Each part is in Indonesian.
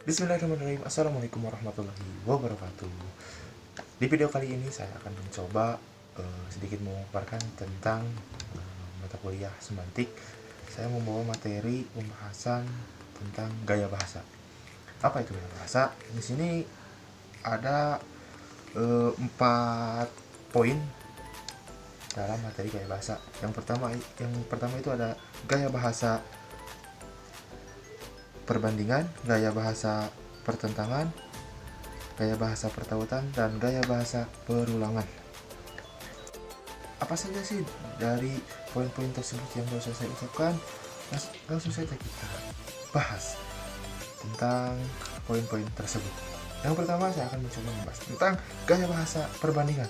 Bismillahirrahmanirrahim. Assalamualaikum warahmatullahi wabarakatuh. Di video kali ini saya akan mencoba sedikit memaparkan tentang mata kuliah semantik. Saya membawa materi pembahasan tentang gaya bahasa. Apa itu gaya bahasa? Di sini ada 4 poin dalam materi gaya bahasa. Yang pertama itu ada gaya bahasa perbandingan, gaya bahasa pertentangan, gaya bahasa pertautan, dan gaya bahasa perulangan. Apa saja sih dari poin-poin tersebut yang baru saya ucapkan? Langsung saja kita bahas tentang poin-poin tersebut. Yang pertama saya akan mencoba membahas tentang gaya bahasa perbandingan.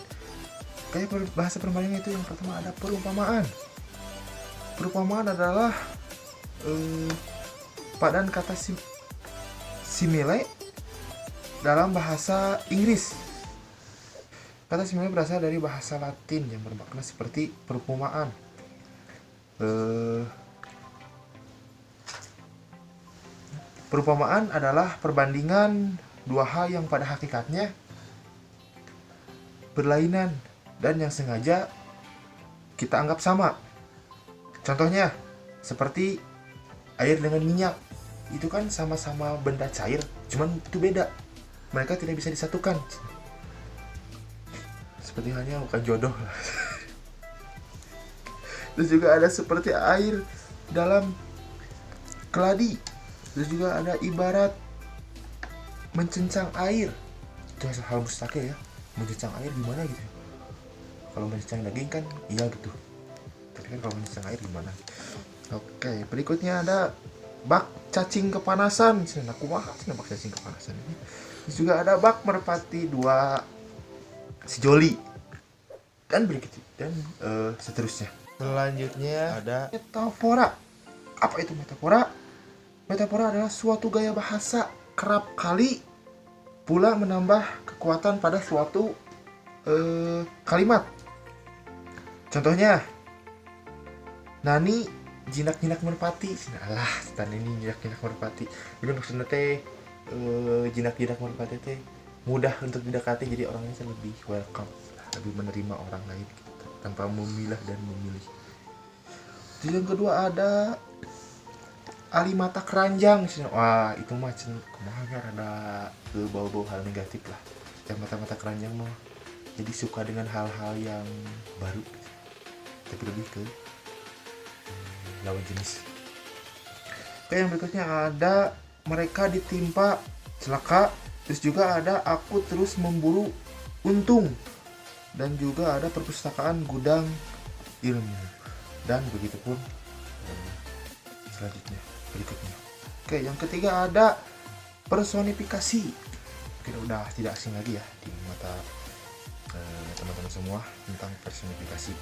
Gaya bahasa perbandingan itu yang pertama ada perumpamaan. Perumpamaan adalah padan kata simile dalam bahasa Inggris. Kata simile berasal dari bahasa Latin yang bermakna seperti perumpamaan. Perumpamaan adalah perbandingan dua hal yang pada hakikatnya berlainan dan yang sengaja kita anggap sama. Contohnya seperti air dengan minyak. Itu kan sama-sama benda cair, cuman itu beda. Mereka tidak bisa disatukan. Seperti halnya bukan jodoh. Terus juga ada seperti air dalam keladi. Terus juga ada ibarat mencencang air. Itu hal mustahil ya. Mencencang air gimana gitu. Kalau mencencang daging kan iya gitu. Tapi kan kalau mencencang air gimana? Oke, berikutnya ada bak cacing kepanasan. Aku mahal sih bak cacing kepanasan ini. Terus juga ada bak merpati 2 sejoli. Dan berikutnya dan seterusnya. Selanjutnya ada metafora. Apa itu metafora? Metafora adalah suatu gaya bahasa kerap kali pula menambah kekuatan pada suatu kalimat. Contohnya Nani jinak-jinak merpati. Alah, stan ini jinak-jinak merpati. Jadi maksudnya teh jinak-jinak merpati teh mudah untuk didekati, jadi orangnya lebih welcome, lebih menerima orang lain gitu, tanpa memilah dan memilih. Terus yang kedua ada alimata keranjang. Wah, itu mah kemana ada bau-bau hal negatif lah. Yang mata-mata keranjang mah jadi suka dengan hal-hal yang baru, tapi lebih ke lawan jenis. Oke, yang berikutnya ada mereka ditimpa celaka. Terus juga ada aku terus memburu untung. Dan juga ada perpustakaan gudang ilmu. Dan begitu pun selanjutnya, berikutnya. Oke, yang ketiga ada personifikasi. Oke, udah tidak asing lagi ya di mata teman-teman semua tentang personifikasi.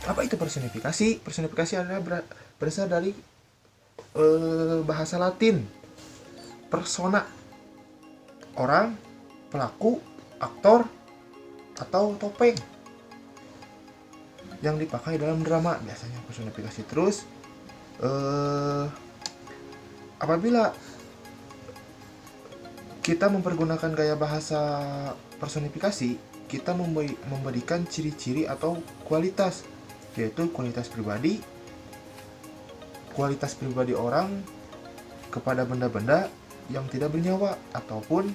Apa itu personifikasi? Personifikasi adalah berasal dari bahasa Latin. Persona, orang, pelaku, aktor, atau topeng yang dipakai dalam drama, biasanya personifikasi. Terus apabila kita mempergunakan gaya bahasa personifikasi, kita memberikan ciri-ciri atau kualitas, yaitu kualitas pribadi orang kepada benda-benda yang tidak bernyawa ataupun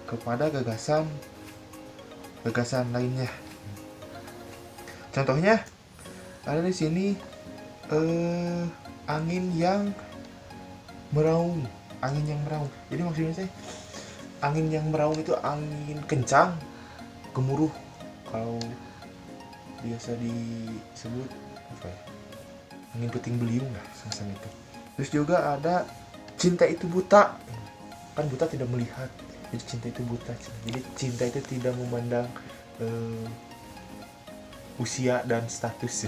kepada gagasan lainnya. Contohnya ada di sini angin yang meraung. Jadi maksudnya saya angin yang meraung itu angin kencang, gemuruh. Kalau biasa disebut apa ya, angin puting beliung lah, semacam itu. Terus juga ada cinta itu buta. Kan buta tidak melihat, jadi cinta itu buta. Jadi cinta itu tidak memandang usia dan status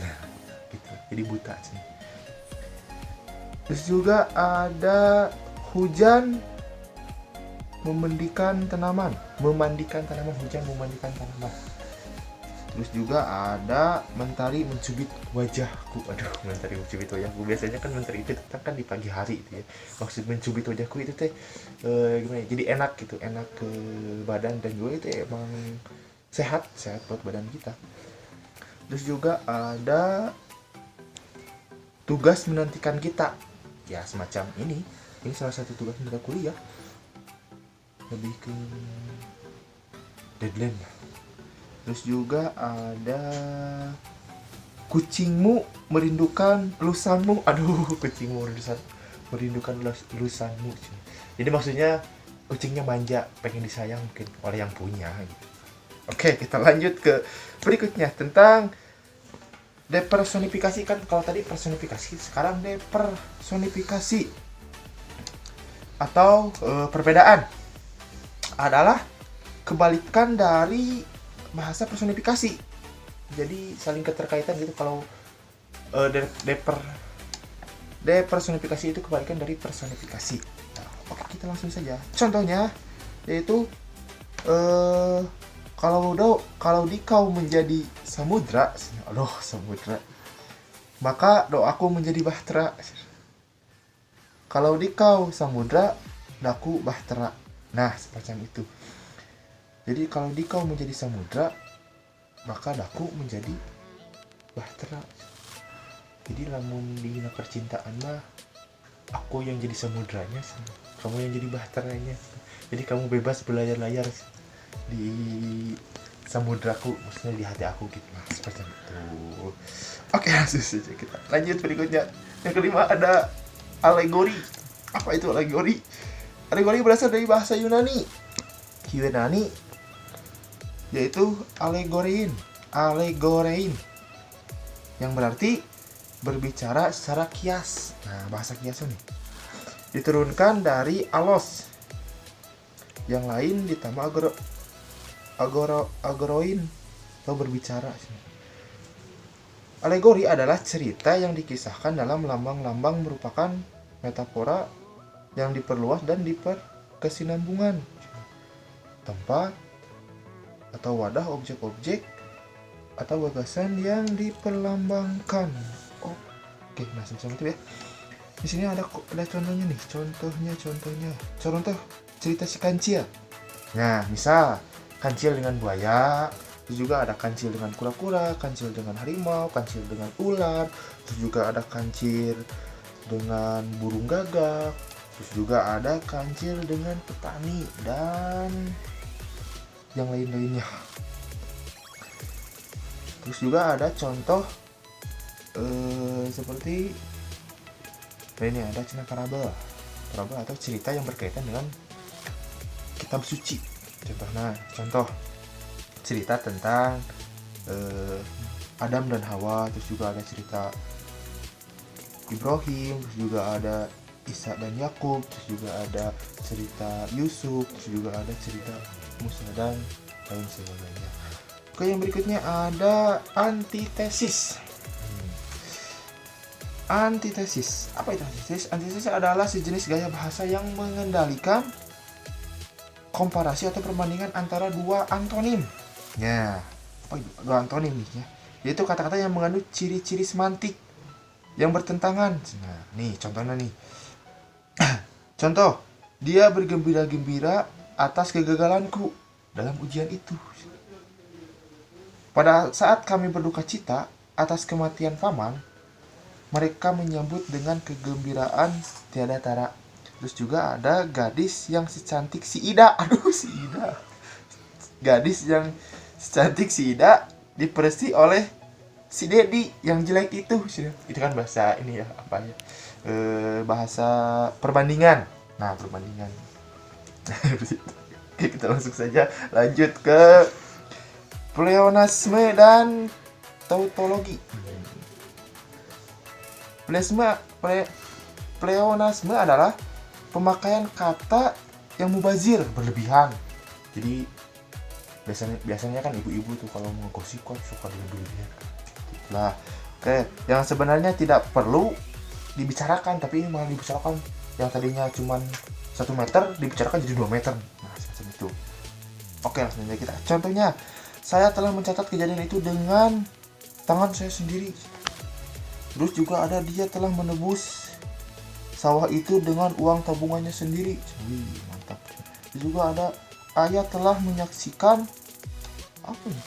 gitu. Jadi buta sih. Terus juga ada hujan memandikan tanaman. Hujan memandikan tanaman. Terus juga ada mentari mencubit wajahku. Aduh, mentari mencubit wajahku. Biasanya kan mentari itu kan di pagi hari itu ya. Maksud mencubit wajahku itu teh gimana ya? Jadi enak gitu, enak ke badan dan juga itu emang sehat buat badan kita. Terus juga ada tugas menantikan kita. Ya semacam ini. Ini salah satu tugas mata kuliah. Lebih ke deadline. Terus juga ada kucingmu merindukan lusanmu. Aduh, kucingmu merindukan lusanmu. Jadi maksudnya kucingnya manja, pengen disayang mungkin oleh yang punya gitu. Oke, kita lanjut ke berikutnya tentang depersonifikasi. Kan kalau tadi personifikasi, sekarang depersonifikasi atau perbedaan adalah kebalikan dari bahasa personifikasi. Jadi saling keterkaitan gitu. Kalau depersonifikasi itu kebalikan dari personifikasi. Nah, oke, kita langsung saja. Contohnya yaitu kalau dikau menjadi samudra, aduh samudra, maka doaku menjadi bahtera. Kalau dikau samudra, daku bahtera. Nah, semacam itu. Jadi kalau dikau menjadi samudra, maka daku menjadi bahtera. Jadi lamun dina percintaan mah aku yang jadi samudranya, kamu yang jadi bahteranya. Jadi kamu bebas berlayar-layar di samudraku, maksudnya di hati aku gitu. Nah, seperti itu. Oke, langsung saja kita lanjut berikutnya. Yang kelima ada alegori. Apa itu alegori? Alegori berasal dari bahasa Yunani, yaitu alegorein, yang berarti berbicara secara kias. Nah, bahasa kias ini diturunkan dari alos, yang lain ditambah agoroin atau berbicara. Alegori adalah cerita yang dikisahkan dalam lambang-lambang, merupakan metafora yang diperluas dan diperkesinambungan tempat atau wadah, objek-objek atau gagasan yang diperlambangkan. Oke, nah semacam itu ya. Di sini ada contohnya nih. Contoh cerita si kancil. Nah, misal kancil dengan buaya, terus juga ada kancil dengan kura-kura, kancil dengan harimau, kancil dengan ular, terus juga ada kancil dengan burung gagak, terus juga ada kancil dengan petani dan yang lain-lainnya. Terus juga ada contoh seperti ini, ada cerita parabel atau cerita yang berkaitan dengan kitab suci. Contoh cerita tentang Adam dan Hawa, terus juga ada cerita Ibrahim, terus juga ada Isa dan Yakub, terus juga ada cerita Yusuf, terus juga ada cerita Musa dan lain sebagainya. Oke, yang berikutnya ada antitesis. Antitesis. Apa itu antitesis? Antitesis adalah sejenis gaya bahasa yang mengendalikan komparasi atau perbandingan antara dua antonim. Ya, apa itu? Dua antonim nih ya. Yaitu kata-kata yang mengandung ciri-ciri semantik yang bertentangan. Nah, nih contohnya nih. Contoh, dia bergembira-gembira atas kegagalanku dalam ujian itu. Pada saat kami berduka cita atas kematian paman, mereka menyambut dengan kegembiraan tiada tara. Terus juga ada gadis yang secantik si Ida. Aduh, si Ida. Gadis yang secantik si Ida dipersi oleh si Dedi yang jelek itu. Itu kan bahasa ini ya, apa ya? Bahasa perbandingan. Nah, perbandingan. Kita langsung saja lanjut ke pleonasme dan tautologi. Pleonasme adalah pemakaian kata yang mubazir, berlebihan. Jadi biasanya kan ibu-ibu tuh kalau ngegosip kok suka berlebihan. Nah, oke, yang sebenarnya tidak perlu dibicarakan tapi malah dibicarakan, yang tadinya cuman 1 meter dibicarakan jadi 2 meter. Nah, semacam itu. Oke, langsung aja kita. Contohnya, saya telah mencatat kejadian itu dengan tangan saya sendiri. Terus juga ada dia telah menebus sawah itu dengan uang tabungannya sendiri. Wih, mantap. Terus juga ada ayah telah menyaksikan apa nih?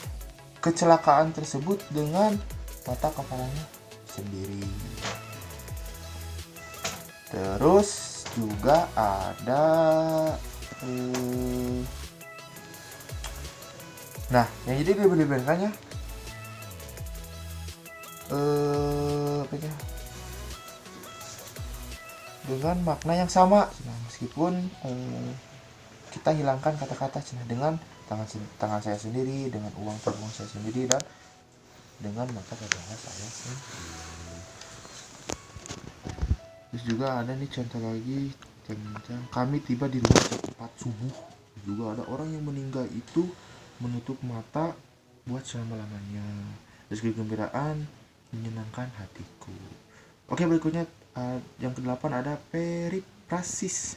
Kecelakaan tersebut dengan mata kepalanya sendiri. Terus juga ada nah, yang jadi lebih-lebihkannya apa ya? Dengan makna yang sama. Nah, meskipun kita hilangkan kata-kata dengan tangan saya sendiri, dengan uang tabungan saya sendiri, dan dengan mata kepala saya sendiri. Terus juga ada nih contoh lagi tentang kami tiba di rumah tepat subuh. Juga ada orang yang meninggal itu menutup mata buat selama-lamanya. Terus kegembiraan menyenangkan hatiku. Oke, berikutnya yang ke-8 ada periprasis.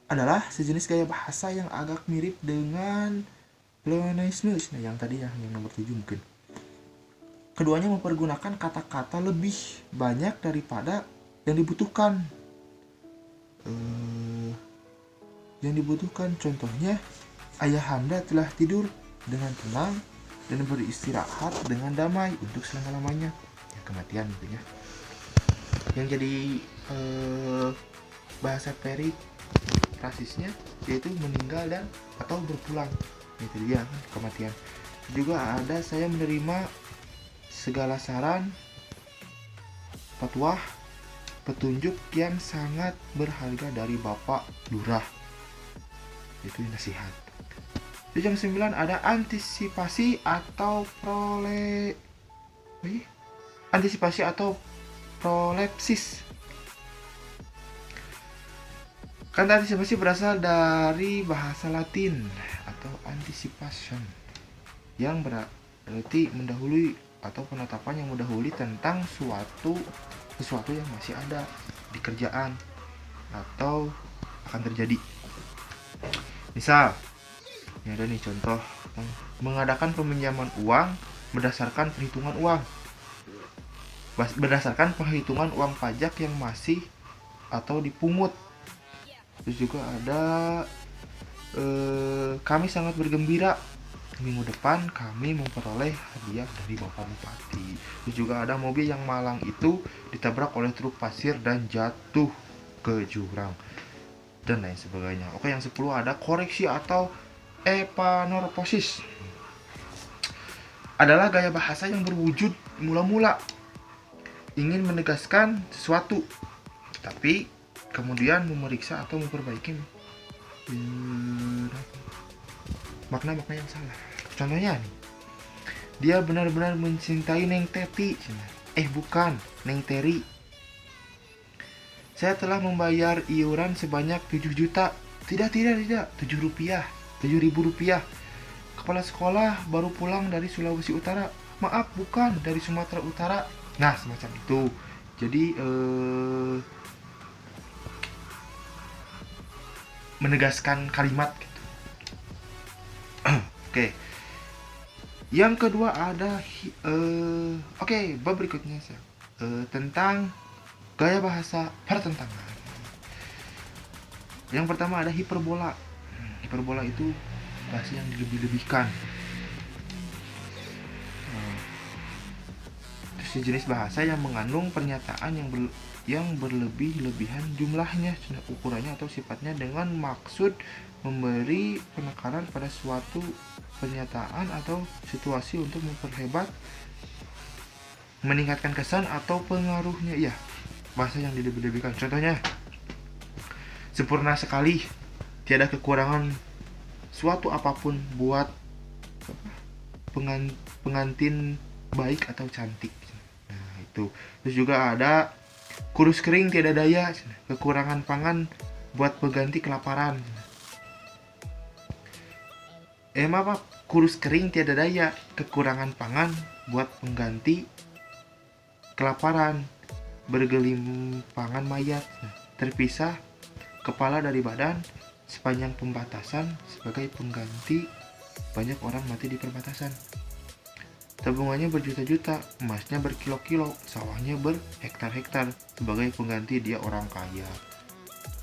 Adalah sejenis gaya bahasa yang agak mirip dengan pleonasme. Nah, yang tadi ya, yang nomor 7 mungkin. Keduanya mempergunakan kata-kata lebih banyak daripada yang dibutuhkan. Yang dibutuhkan contohnya, ayahanda telah tidur dengan tenang dan beristirahat dengan damai untuk selama-lamanya. Ya, kematian gitu ya. Yang jadi bahasa periprasisnya yaitu meninggal dan atau berpulang. Itu dia kan, kematian. Juga ada saya menerima segala saran, fatwa, petunjuk yang sangat berharga dari Bapak Lurah. Itu nasihat. Terus yang 9 ada antisipasi atau prolepsis. Kata antisipasi berasal dari bahasa Latin atau anticipation, yang berarti mendahului atau penetapan yang mendahului tentang sesuatu yang masih ada di kerjaan atau akan terjadi. Misal, ini ada nih contoh, mengadakan peminjaman uang berdasarkan perhitungan uang pajak yang masih atau dipungut. Terus juga ada kami sangat bergembira, minggu depan kami memperoleh hadiah dari Bapak Bupati. Terus juga ada mobil yang malang itu ditabrak oleh truk pasir dan jatuh ke jurang, dan lain sebagainya. Oke, yang 10 ada koreksi atau epanorposis. Adalah gaya bahasa yang berwujud mula-mula ingin menegaskan sesuatu, tapi kemudian memeriksa atau memperbaiki makna-makna yang salah. Contohnya nih, dia benar-benar mencintai Neng Teti. Bukan, Neng Teri. Saya telah membayar iuran sebanyak 7 juta. Tidak, 7 rupiah, 7.000 rupiah. Kepala sekolah baru pulang dari Sulawesi Utara. Maaf, bukan, dari Sumatera Utara. Nah, semacam itu. Jadi menegaskan kalimat gitu. Oke. Yang kedua ada bab berikutnya tentang gaya bahasa pertentangan. Yang pertama ada hiperbola. Hiperbola itu bahasa yang dilebih-lebihkan. Itu jenis bahasa yang mengandung pernyataan yang berlebih-lebihan jumlahnya, ukurannya atau sifatnya dengan maksud memberi penekanan pada suatu pernyataan atau situasi untuk memperhebat, meningkatkan kesan atau pengaruhnya. Ya, bahasa yang dilebih-lebihkan. Contohnya, sempurna sekali, tiada kekurangan suatu apapun buat pengantin baik atau cantik. Nah, itu. Terus juga ada kurus kering tiada daya, kekurangan pangan buat pengganti kelaparan. Kurus kering tiada daya, kekurangan pangan buat pengganti kelaparan. Bergelimpangan mayat, terpisah kepala dari badan sepanjang pembatasan sebagai pengganti banyak orang mati di perbatasan. Tabungannya berjuta-juta, emasnya berkilo-kilo, sawahnya berhektar-hektar. Sebagai pengganti dia orang kaya.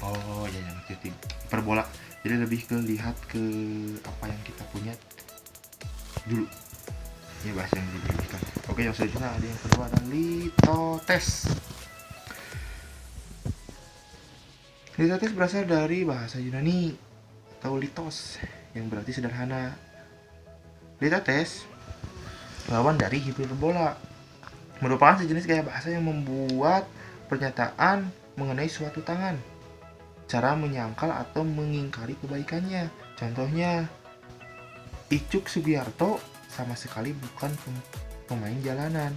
Oh ya, ngerti. Perbola. Jadi lebih ke lihat ke apa yang kita punya dulu. Ini bahasa yang diberikan. Oke, yang selanjutnya ada yang kedua adalah litotes. Litotes berasal dari bahasa Yunani atau litos yang berarti sederhana. Litotes lawan dari hiperbola, merupakan sejenis gaya bahasa yang membuat pernyataan mengenai suatu tangan, cara menyangkal atau mengingkari kebaikannya. Contohnya, Icuk Sugiarto sama sekali bukan pemain jalanan.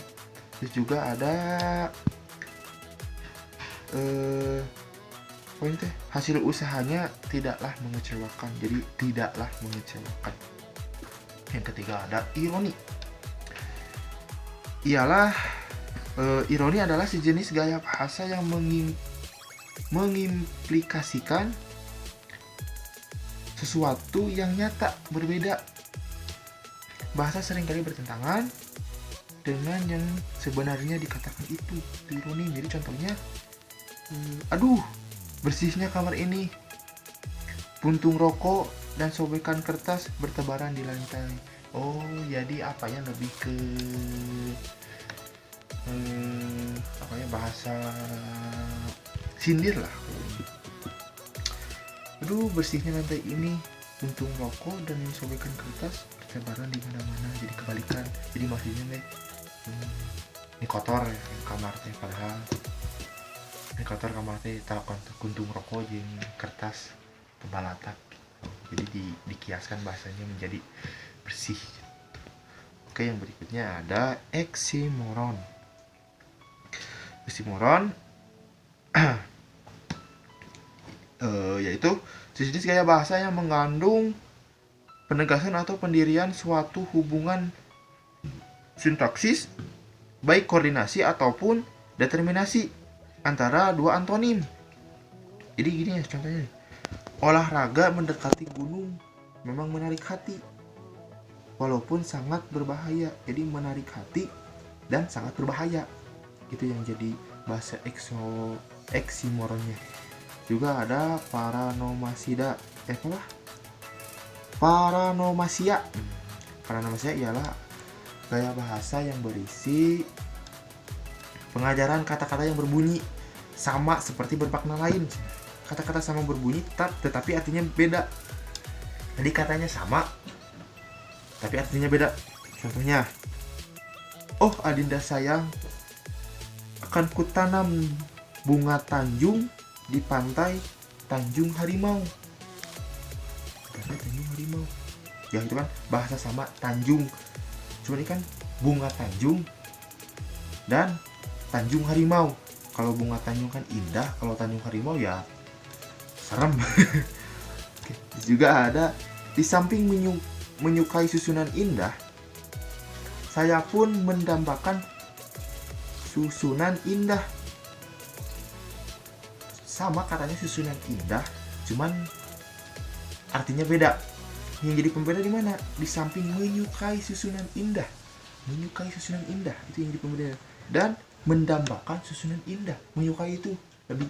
Terus juga ada hasil usahanya tidaklah mengecewakan. Jadi tidaklah mengecewakan. Yang ketiga ada ironi. Ironi adalah sejenis gaya bahasa yang mengimplikasikan sesuatu yang nyata berbeda. Bahasa seringkali bertentangan dengan yang sebenarnya dikatakan itu ironi. Jadi contohnya, aduh, bersihnya kamar ini, puntung rokok dan sobekan kertas bertebaran di lantai. Oh, jadi apa ya, lebih ke bahasa sindir lah. Aduh, bersihnya lantai ini, puntung rokok dan sobekan kertas bertebaran di mana-mana. Jadi kebalikan. Jadi maksudnya ini kotor ya kamar teh, padahal ini kotor kamar teh tak kuntung rokok jeung kertas tebal atap. Jadi dikiaskan bahasanya menjadi bersih. Oke, yang berikutnya ada oksimoron. Oksimoron yaitu sejenis gaya bahasa yang mengandung penegasan atau pendirian suatu hubungan sintaksis, baik koordinasi ataupun determinasi antara dua antonim. Jadi gini ya contohnya, olahraga mendekati gunung memang menarik hati, walaupun sangat berbahaya. Jadi menarik hati dan sangat berbahaya, itu yang jadi bahasa oksimoronnya. Juga ada paranomasia. Paranomasia ialah gaya bahasa yang berisi pengajaran kata-kata yang berbunyi sama seperti bermakna lain. Kata-kata sama berbunyi tetapi artinya beda. Jadi katanya sama tapi artinya beda. Contohnya, oh adinda sayang, akan kutanam bunga tanjung di pantai Tanjung Harimau. Pantai Tanjung Harimau. Ya itu kan bahasa sama Tanjung. Cuma ini kan bunga tanjung dan Tanjung Harimau. Kalau bunga tanjung kan indah, kalau Tanjung Harimau ya serem. Oke. Juga ada di samping menyukai susunan indah, saya pun mendambakan susunan indah. Sama katanya susunan indah, cuman artinya beda. Yang jadi pembeda di mana? Di samping menyukai susunan indah. Menyukai susunan indah itu yang jadi pembeda. Dan mendambakan susunan indah. Menyukai itu lebih,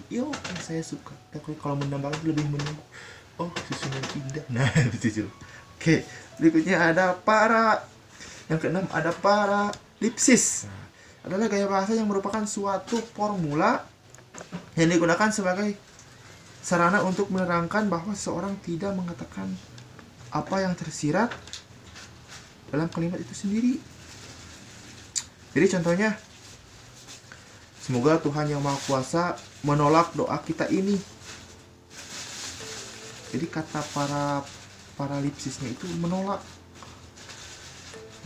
saya suka. Tapi kalau mendambakan lebih menyukai. Oh, susunan indah. Nah, itu. Oke, berikutnya ada yang keenam ada paralipsis. Adalah gaya bahasa yang merupakan suatu formula yang digunakan sebagai sarana untuk menerangkan bahwa seorang tidak mengatakan apa yang tersirat dalam kalimat itu sendiri. Jadi contohnya, semoga Tuhan Yang Maha Kuasa menolak doa kita ini. Jadi kata paralipsisnya itu menolak.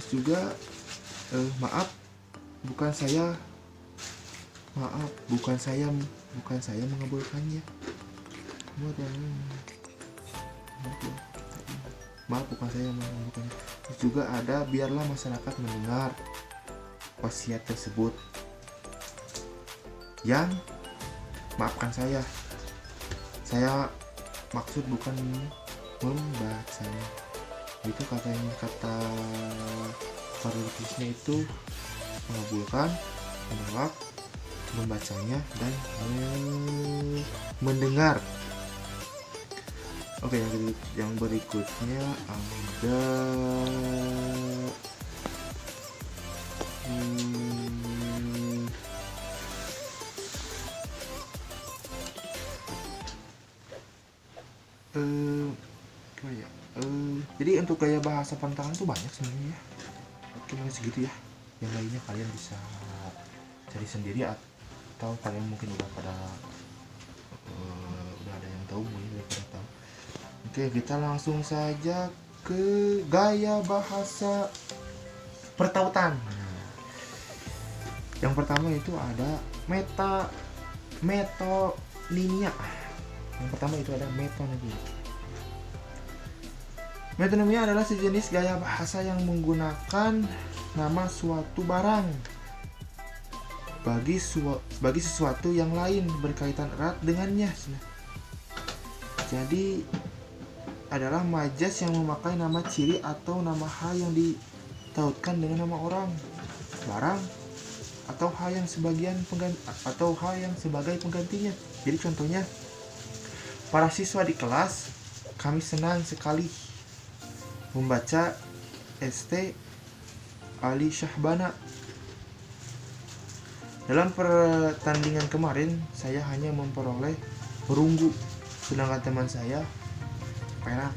Terus juga maaf bukan saya mengabulkannya. Maaf bukan saya mengabulkannya. Terus juga ada biarlah masyarakat mendengar wasiat tersebut. Yang maafkan saya maksud bukan membacanya. Itu kata variabel itu mengabulkan, menolak, membacanya, dan mendengar. Oke, yang berikutnya ada apa ya? Jadi untuk gaya bahasa pantangan tuh banyak sebenarnya ya. Oke, mungkin segitu ya. Yang lainnya kalian bisa cari sendiri atau kalian mungkin udah pada udah ada yang tahu, mungkin udah pada tahu. Oke, kita langsung saja ke gaya bahasa pertautan. Yang pertama itu ada metonimia. Yang pertama itu ada metonimia. Metonimia adalah sejenis gaya bahasa yang menggunakan nama suatu barang bagi sesuatu yang lain berkaitan erat dengannya. Jadi adalah majas yang memakai nama ciri atau nama hal yang ditautkan dengan nama orang, barang, atau hal yang sebagai penggantinya. Jadi contohnya, para siswa di kelas, kami senang sekali membaca ST Ali Syahbana. Dalam pertandingan kemarin, saya hanya memperoleh perunggu, sedangkan teman saya perak.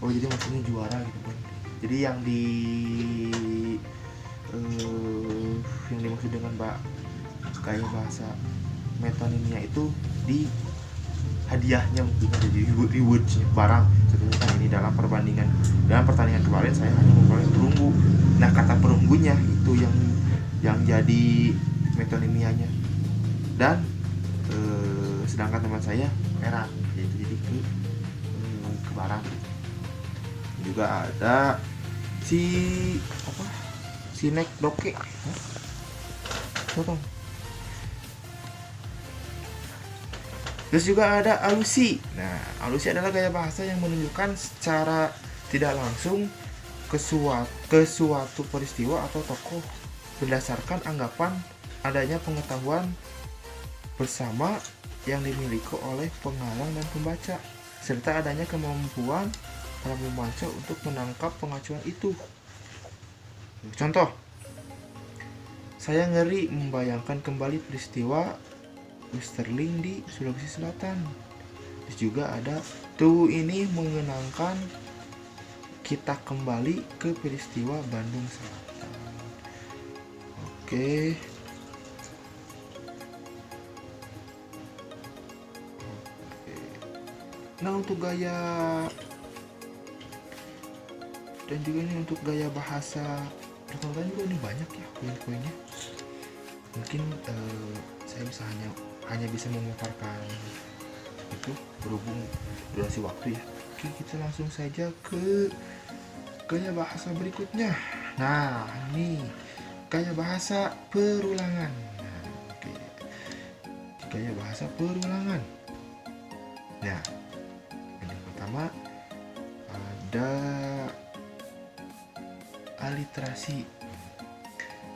Oh, jadi maksudnya juara gitu kan. Jadi yang dimaksud dengan gaya bahasa metonimia itu di hadiahnya, mungkin ada rewardnya, barang. Contohnya kan ini dalam pertandingan kemarin saya hanya memperoleh perunggu. Nah, kata perunggunya itu yang jadi metonimianya, dan sedangkan teman saya perak, yaitu jadi ke barang. Juga ada sinek doke. Terus juga ada alusi. Nah, alusi adalah gaya bahasa yang menunjukkan secara tidak langsung ke suatu peristiwa atau tokoh berdasarkan anggapan adanya pengetahuan bersama yang dimiliki oleh pengarang dan pembaca, serta adanya kemampuan para pembaca untuk menangkap pengacuan itu. Contoh, saya ngeri membayangkan kembali peristiwa Westerling di Sulawesi Selatan. Terus juga ada tuh ini mengenangkan kita kembali ke peristiwa Bandung Selatan. Oke. Nah, untuk gaya dan juga ini untuk gaya bahasa pertautan juga ini banyak ya poin-poinnya. Mungkin saya bisa hanya bisa memaparkan itu berhubung durasi waktu ya. Oke, kita langsung saja ke gaya bahasa berikutnya. Nah, ini gaya bahasa perulangan. Nah, oke. Gaya bahasa perulangan. Nah, yang pertama ada aliterasi.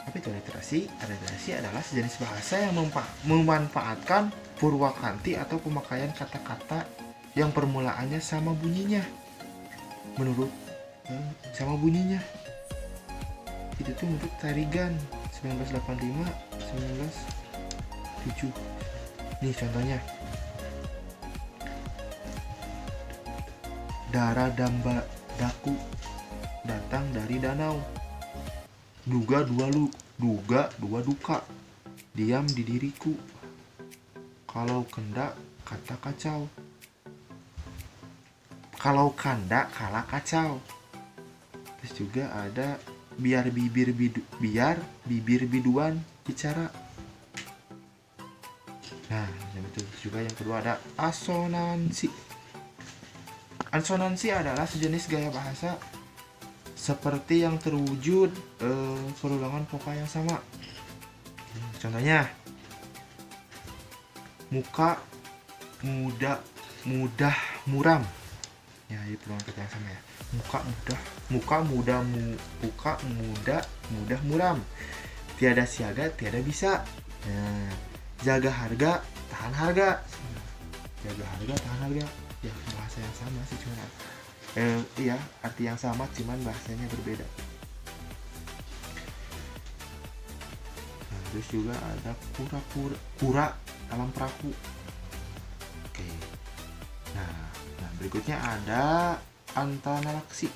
Apa itu aliterasi? Aliterasi adalah sejenis bahasa yang memanfaatkan purwakanti atau pemakaian kata-kata yang permulaannya sama bunyinya. Sama bunyinya. Itu tuh menurut Tarigan 1985-1907. Nih contohnya. Dara damba daku datang dari danau. Duga dua duka, diam di diriku. Kalau kendak kata kacau. Kalau kanda kala kacau. Terus juga ada biar bibir biduan bicara. Nah, itu juga yang kedua ada asonansi. Asonansi adalah sejenis gaya bahasa seperti yang terwujud perulangan vokal yang sama. Contohnya, muka mudah muram. Ya, ini perulangan kata yang sama ya. Mudah muram. Tiada siaga, tiada bisa. Nah, jaga harga, tahan harga. Jaga harga, tahan harga. Ya, bahasa yang sama sih, cuma iya, arti yang sama, cuman bahasanya berbeda. Nah, terus juga ada kura dalam perahu. Oke. Nah, berikutnya ada antanalaksi.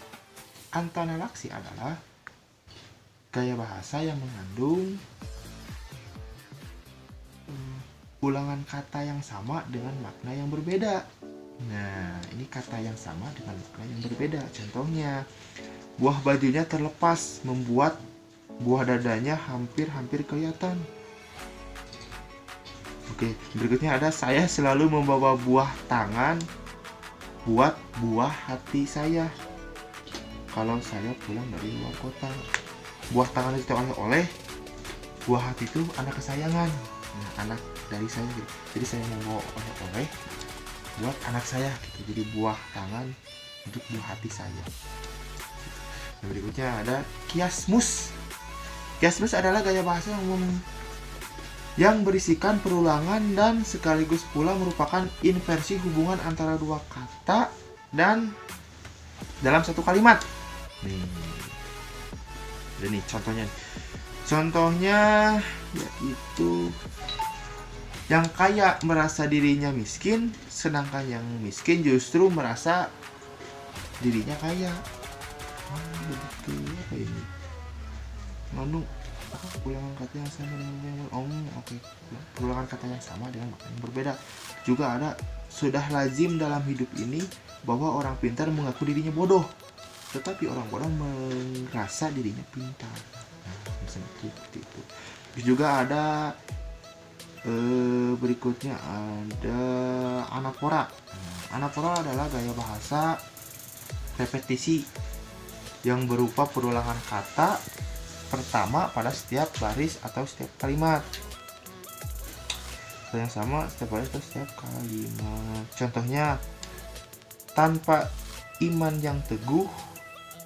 Antanalaksi adalah gaya bahasa yang mengandung ulangan kata yang sama dengan makna yang berbeda. Nah, ini kata yang sama dengan makna yang berbeda. Contohnya, buah bajunya terlepas membuat buah dadanya hampir kelihatan. Oke, berikutnya ada saya selalu membawa buah tangan buat buah hati saya kalau saya pulang dari luar kota. Buah tangan itu oleh buah hati itu anak kesayangan. Nah, anak dari saya gitu. Jadi saya membawa oleh-oleh buat anak saya gitu. Jadi buah tangan untuk buah hati saya. Nah, berikutnya ada kiasmus. Kiasmus adalah gaya bahasa yang berisikan perulangan dan sekaligus pula merupakan inversi hubungan antara dua kata dan dalam satu kalimat. Ini contohnya. Contohnya yaitu yang kaya merasa dirinya miskin, sedangkan yang miskin justru merasa dirinya kaya. Begitu apa ini? Ulangan kata yang sama dengan ulangan kata yang sama dengan makna yang berbeda. Juga ada sudah lazim dalam hidup ini bahwa orang pintar mengaku dirinya bodoh, tetapi orang bodoh merasa dirinya pintar. Nah, seperti itu. Terus juga ada berikutnya ada anafora. Anafora adalah gaya bahasa repetisi yang berupa perulangan kata pertama pada setiap baris atau setiap kalimat. Yang sama setiap baris atau setiap kalimat. Contohnya, tanpa iman yang teguh,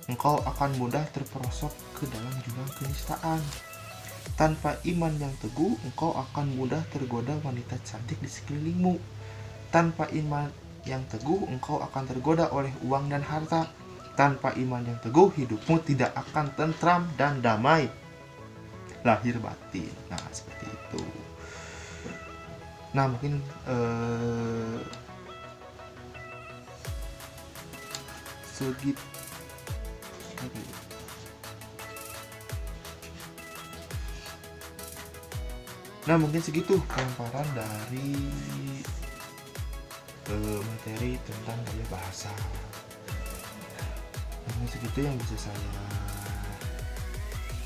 engkau akan mudah terperosok ke dalam jurang kenistaan. Tanpa iman yang teguh, engkau akan mudah tergoda wanita cantik di sekelilingmu. Tanpa iman yang teguh, engkau akan tergoda oleh uang dan harta. Tanpa iman yang teguh, hidupmu tidak akan tentram dan damai lahir batin. Nah, seperti itu. Nah, mungkin segitu pemaparan dari materi tentang gaya bahasa. Mungkin segitu yang bisa saya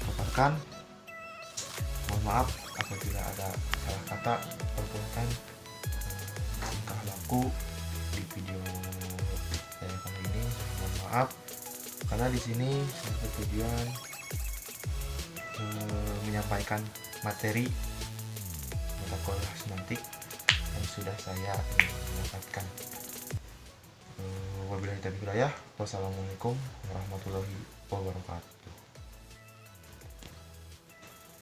paparkan. Mohon maaf apabila ada salah kata, perbuatan, tingkah laku di video saya kali ini. Mohon maaf karena di sini saya bertujuan menyampaikan materi mata kuliah semantik yang sudah saya dapatkan. Wabillahi taufiq wal hidayah. Wassalamualaikum warahmatullahi wabarakatuh.